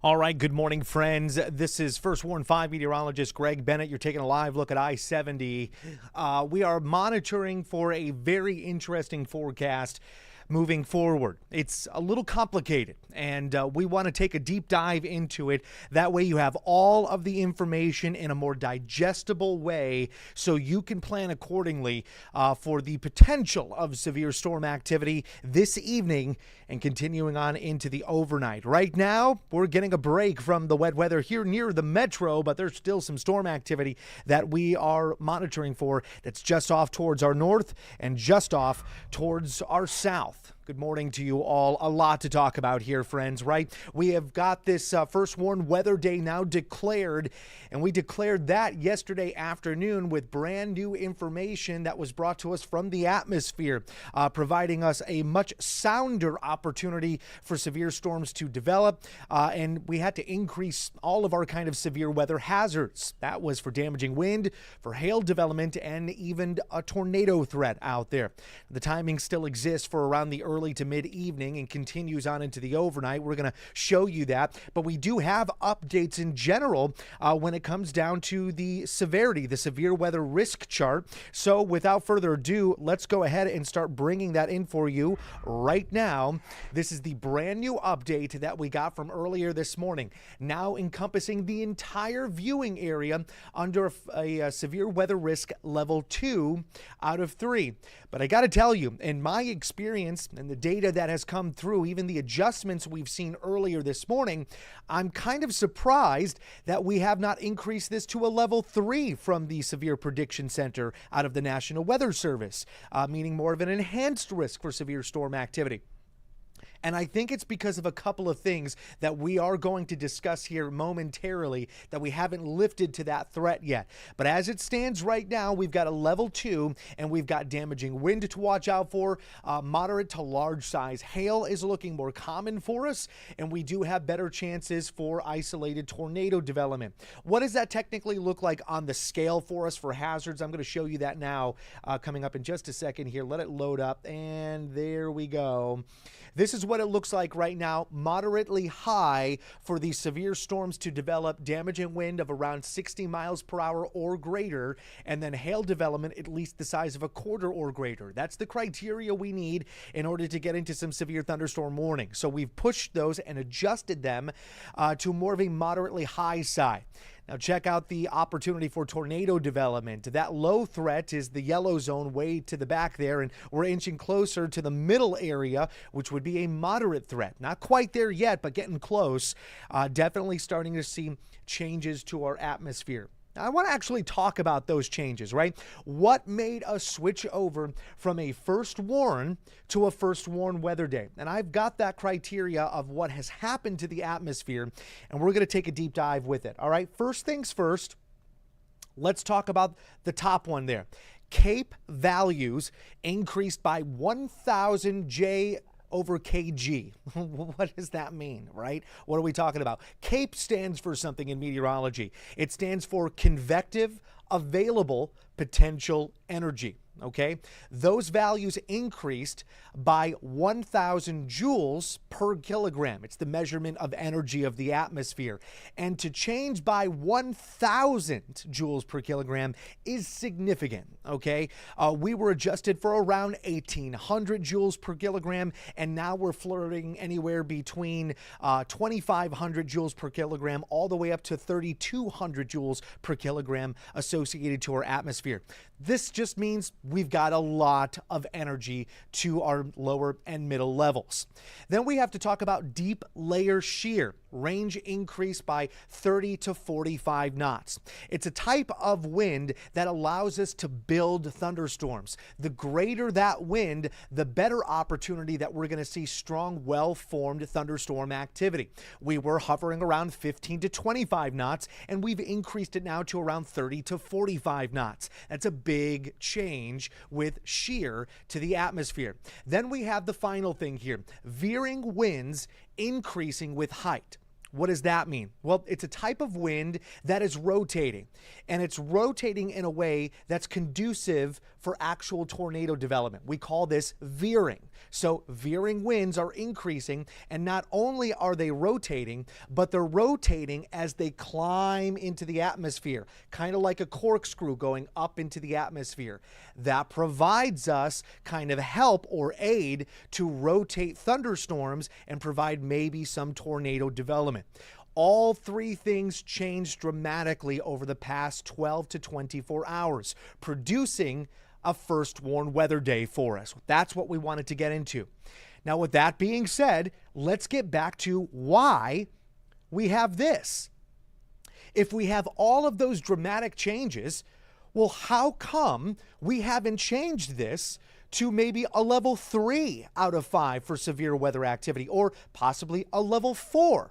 All right, good morning, friends. This is First Warn 5 meteorologist Greg Bennett. You're taking a live look at I-70. We are monitoring for a very interesting forecast moving forward. It's a little complicated, and we want to take a deep dive into it. That way you have all of the information in a more digestible way so you can plan accordingly for the potential of severe storm activity this evening and continuing on into the overnight. Right now, we're getting a break from the wet weather here near the metro, but there's still some storm activity that we are monitoring for that's just off towards our north and just off towards our south. Good morning to you all. A lot to talk about here, friends, right? We have got this First Warn weather day now declared, and we declared that yesterday afternoon with brand new information that was brought to us from the atmosphere, providing us a much sounder opportunity for severe storms to develop, and we had to increase all of our kind of severe weather hazards. That was for damaging wind, for hail development, and even a tornado threat out there. The timing still exists for around the early to mid-evening and continues on into the overnight. We're going to show you that, but we do have updates in general when it comes down to the severity, the severe weather risk chart. So without further ado, let's go ahead and start bringing that in for you right now. This is the brand new update that we got from earlier this morning, now encompassing the entire viewing area under a severe weather risk level 2 out of 3. But I got to tell you, in my experience and the data that has come through, even the adjustments we've seen earlier this morning, I'm kind of surprised that we have not increased this to a level 3 from the Severe Prediction Center out of the National Weather Service, meaning more of an enhanced risk for severe storm activity. And I think it's because of a couple of things that we are going to discuss here momentarily that we haven't lifted to that threat yet. But as it stands right now, we've got a level 2 and we've got damaging wind to watch out for. Moderate to large size hail is looking more common for us, and we do have better chances for isolated tornado development. What does that technically look like on the scale for us for hazards? I'm going to show you that now coming up in just a second here. Let it load up, and there we go. This is what it looks like right now, moderately high for these severe storms to develop, damaging wind of around 60 miles per hour or greater, and then hail development at least the size of a quarter or greater. That's the criteria we need in order to get into some severe thunderstorm warning. So we've pushed those and adjusted them to more of a moderately high side. Now check out the opportunity for tornado development. That low threat is the yellow zone way to the back there, and we're inching closer to the middle area, which would be a moderate threat. Not quite there yet, but getting close. Definitely starting to see changes to our atmosphere. Now, I want to actually talk about those changes, right? What made us switch over from a first warn to a first warn weather day? And I've got that criteria of what has happened to the atmosphere, and we're going to take a deep dive with it. All right, first things first, let's talk about the top one there. CAPE values increased by 1,000 J over kg. What does that mean, right? What are we talking about? CAPE stands for something in meteorology. It stands for convective available potential energy. Okay, those values increased by 1,000 joules per kilogram. It's the measurement of energy of the atmosphere. And to change by 1,000 joules per kilogram is significant. Okay, we were adjusted for around 1,800 joules per kilogram, and now we're flirting anywhere between 2,500 joules per kilogram all the way up to 3,200 joules per kilogram associated to our atmosphere. This just means we've got a lot of energy to our lower and middle levels. Then we have to talk about deep layer shear. Range increase by 30 to 45 knots. It's a type of wind that allows us to build thunderstorms. The greater that wind, the better opportunity that we're going to see strong, well-formed thunderstorm activity. We were hovering around 15 to 25 knots, and we've increased it now to around 30 to 45 knots. That's a big change with shear to the atmosphere. Then we have the final thing here, veering winds increasing with height. What does that mean? Well, it's a type of wind that is rotating, and it's rotating in a way that's conducive for actual tornado development. We call this veering. So veering winds are increasing, and not only are they rotating, but they're rotating as they climb into the atmosphere, kind of like a corkscrew going up into the atmosphere. That provides us kind of help or aid to rotate thunderstorms and provide maybe some tornado development. All three things changed dramatically over the past 12 to 24 hours, producing a first warn weather day for us. That's what we wanted to get into. Now, with that being said, let's get back to why we have this. If we have all of those dramatic changes, well, how come we haven't changed this to maybe a level 3 out of 5 for severe weather activity, or possibly a level 4?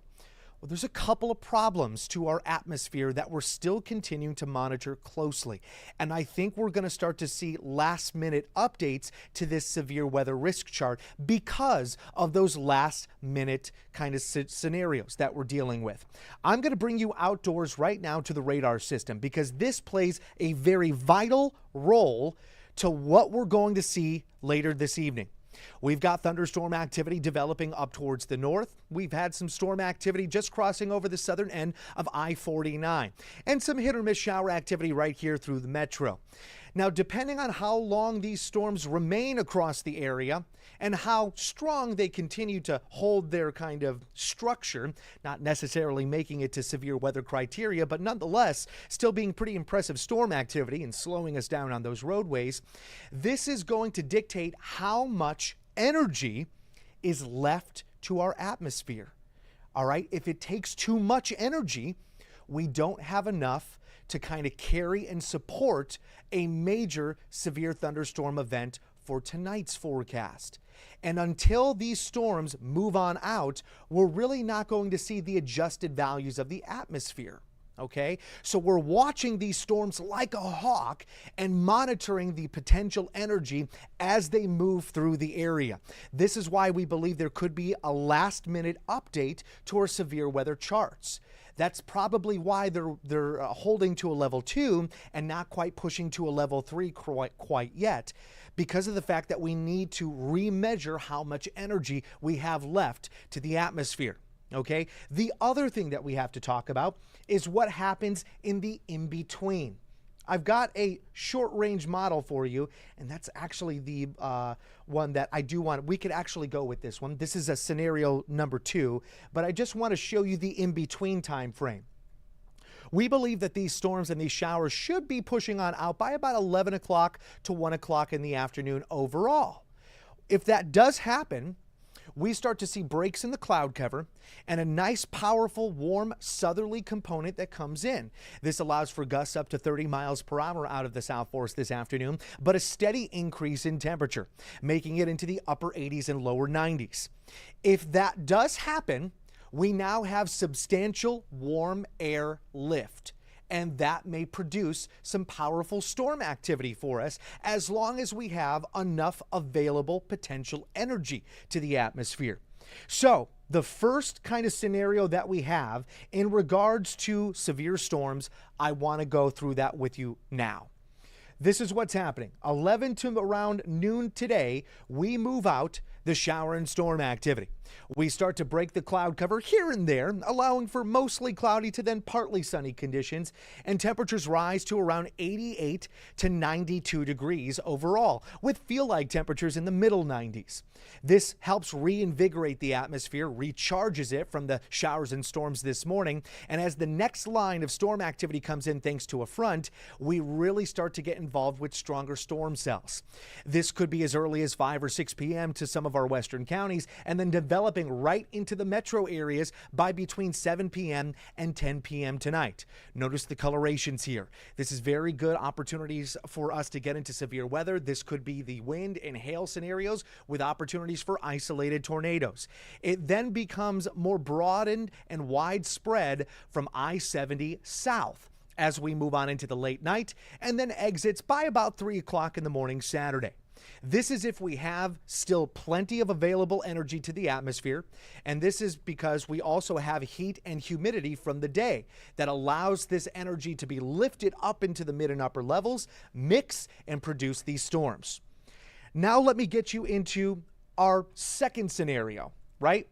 Well, there's a couple of problems to our atmosphere that we're still continuing to monitor closely. And I think we're going to start to see last-minute updates to this severe weather risk chart because of those last-minute kind of scenarios that we're dealing with. I'm going to bring you outdoors right now to the radar system because this plays a very vital role to what we're going to see later this evening. We've got thunderstorm activity developing up towards the north. We've had some storm activity just crossing over the southern end of I-49 and some hit or miss shower activity right here through the metro. Now, depending on how long these storms remain across the area and how strong they continue to hold their kind of structure, not necessarily making it to severe weather criteria, but nonetheless still being pretty impressive storm activity and slowing us down on those roadways, this is going to dictate how much energy is left to our atmosphere. All right, if it takes too much energy, we don't have enough to kind of carry and support a major severe thunderstorm event for tonight's forecast. And until these storms move on out, we're really not going to see the adjusted values of the atmosphere. Okay, so we're watching these storms like a hawk and monitoring the potential energy as they move through the area. This is why we believe there could be a last-minute update to our severe weather charts. That's probably why they're holding to a level 2 and not quite pushing to a level 3 quite yet, because of the fact that we need to remeasure how much energy we have left to the atmosphere. Okay, the other thing that we have to talk about is what happens in the in-between. I've got a short-range model for you, and that's actually the one that I do want. We could actually go with this one. This is a scenario number 2, but I just want to show you the in-between time frame. We believe that these storms and these showers should be pushing on out by about 11 o'clock to 1 o'clock in the afternoon overall. If that does happen, we start to see breaks in the cloud cover and a nice, powerful, warm southerly component that comes in. This allows for gusts up to 30 miles per hour out of the South Forest this afternoon, but a steady increase in temperature, making it into the upper 80s and lower 90s. If that does happen, we now have substantial warm air lift, and that may produce some powerful storm activity for us as long as we have enough available potential energy to the atmosphere. So the first kind of scenario that we have in regards to severe storms, I want to go through that with you now. This is what's happening. 11 to around noon today, we move out the shower and storm activity. We start to break the cloud cover here and there, allowing for mostly cloudy to then partly sunny conditions, and temperatures rise to around 88 to 92 degrees overall, with feel-like temperatures in the middle 90s. This helps reinvigorate the atmosphere, recharges it from the showers and storms this morning, and as the next line of storm activity comes in thanks to a front, we really start to get involved with stronger storm cells. This could be as early as 5 or 6 p.m. to some of our western counties, and then developing right into the metro areas by between 7 p.m. and 10 p.m. tonight. Notice the colorations here. This is very good opportunities for us to get into severe weather. This could be the wind and hail scenarios with opportunities for isolated tornadoes. It then becomes more broadened and widespread from I-70 south as we move on into the late night, and then exits by about 3 o'clock in the morning Saturday. This is if we have still plenty of available energy to the atmosphere, and this is because we also have heat and humidity from the day that allows this energy to be lifted up into the mid and upper levels, mix, and produce these storms. Now let me get you into our second scenario, right?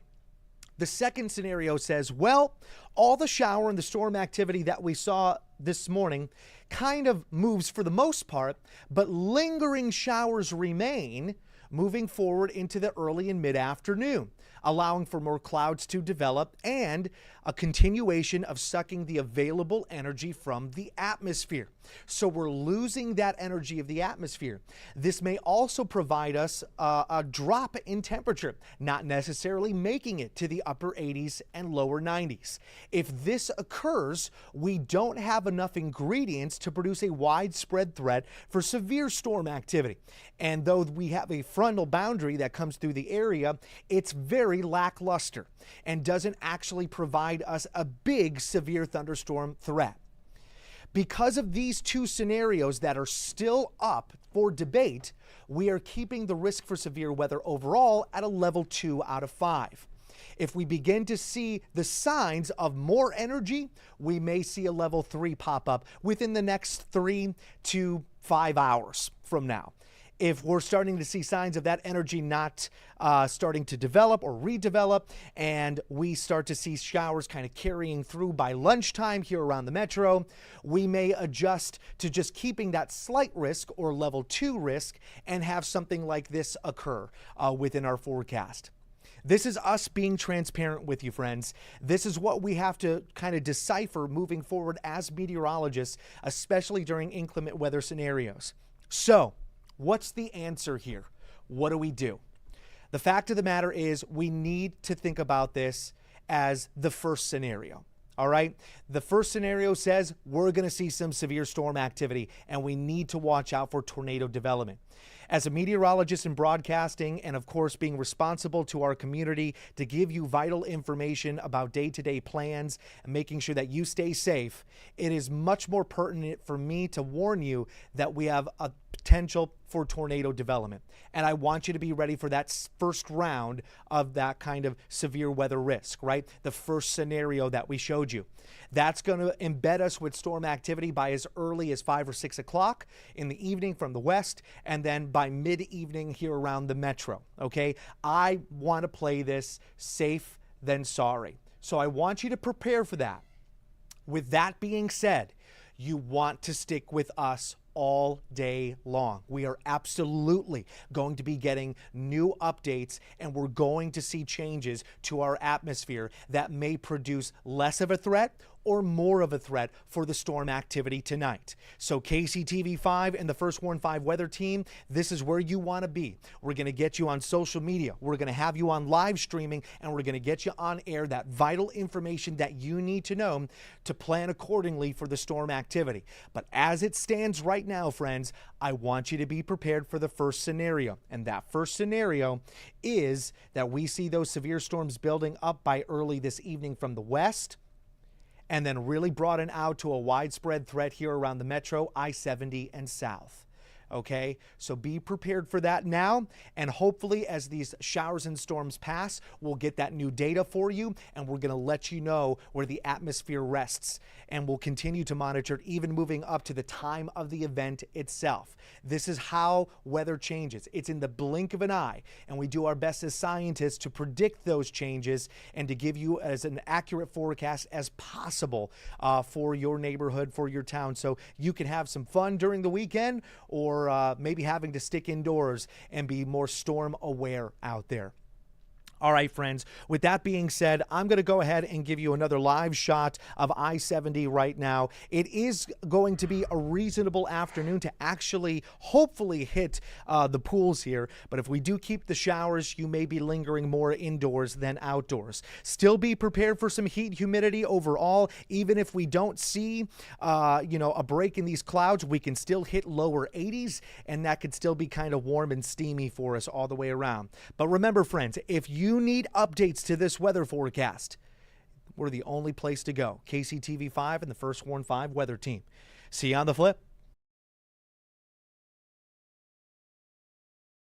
The second scenario says, well, all the shower and the storm activity that we saw this morning kind of moves for the most part, but lingering showers remain moving forward into the early and mid-afternoon, allowing for more clouds to develop and a continuation of sucking the available energy from the atmosphere. So we're losing that energy of the atmosphere. This may also provide us a drop in temperature, not necessarily making it to the upper 80s and lower 90s. If this occurs, we don't have enough ingredients to produce a widespread threat for severe storm activity. And though we have a frontal boundary that comes through the area, it's very lackluster and doesn't actually provide us a big severe thunderstorm threat. Because of these two scenarios that are still up for debate, we are keeping the risk for severe weather overall at a level 2 out of 5. If we begin to see the signs of more energy, we may see a level 3 pop up within the next 3 to 5 hours from now. If we're starting to see signs of that energy not starting to develop or redevelop, and we start to see showers kind of carrying through by lunchtime here around the metro, we may adjust to just keeping that slight risk or level 2 risk and have something like this occur within our forecast. This is us being transparent with you, friends. This is what we have to kind of decipher moving forward as meteorologists, especially during inclement weather scenarios. So, what's the answer here? What do we do? The fact of the matter is we need to think about this as the first scenario. All right. The first scenario says we're going to see some severe storm activity and we need to watch out for tornado development. As a meteorologist in broadcasting and, of course, being responsible to our community to give you vital information about day-to-day plans and making sure that you stay safe, it is much more pertinent for me to warn you that we have a potential for tornado development. And I want you to be ready for that first round of that kind of severe weather risk, right? The first scenario that we showed you. That's going to embed us with storm activity by as early as 5 or 6 o'clock in the evening from the west, and then by mid-evening here around the metro, okay? I want to play this safe than sorry. So I want you to prepare for that. With that being said, you want to stick with us all day long. We are absolutely going to be getting new updates, and we're going to see changes to our atmosphere that may produce less of a threat or more of a threat for the storm activity tonight. So KCTV5 and the First Warn 5 weather team, this is where you want to be. We're going to get you on social media. We're going to have you on live streaming, and we're going to get you on air, that vital information that you need to know to plan accordingly for the storm activity. But as it stands right now, friends, I want you to be prepared for the first scenario. And that first scenario is that we see those severe storms building up by early this evening from the west, and then really broaden out to a widespread threat here around the metro, I-70 and south. Okay, so be prepared for that now, and hopefully as these showers and storms pass, we'll get that new data for you, and we're going to let you know where the atmosphere rests, and we'll continue to monitor it even moving up to the time of the event itself. This is how weather changes. It's in the blink of an eye, and we do our best as scientists to predict those changes and to give you as an accurate forecast as possible for your neighborhood, for your town, so you can have some fun during the weekend, or maybe having to stick indoors and be more storm aware out there. All right, friends, with that being said, I'm going to go ahead and give you another live shot of I-70 right now. It is going to be a reasonable afternoon to actually hopefully hit the pools here. But if we do keep the showers, you may be lingering more indoors than outdoors. Still be prepared for some heat, humidity overall. Even if we don't see, a break in these clouds, we can still hit lower 80s, and that could still be kind of warm and steamy for us all the way around. But remember, friends, if you need updates to this weather forecast, we're the only place to go. KCTV5 and the First Warn 5 weather team. See you on the flip.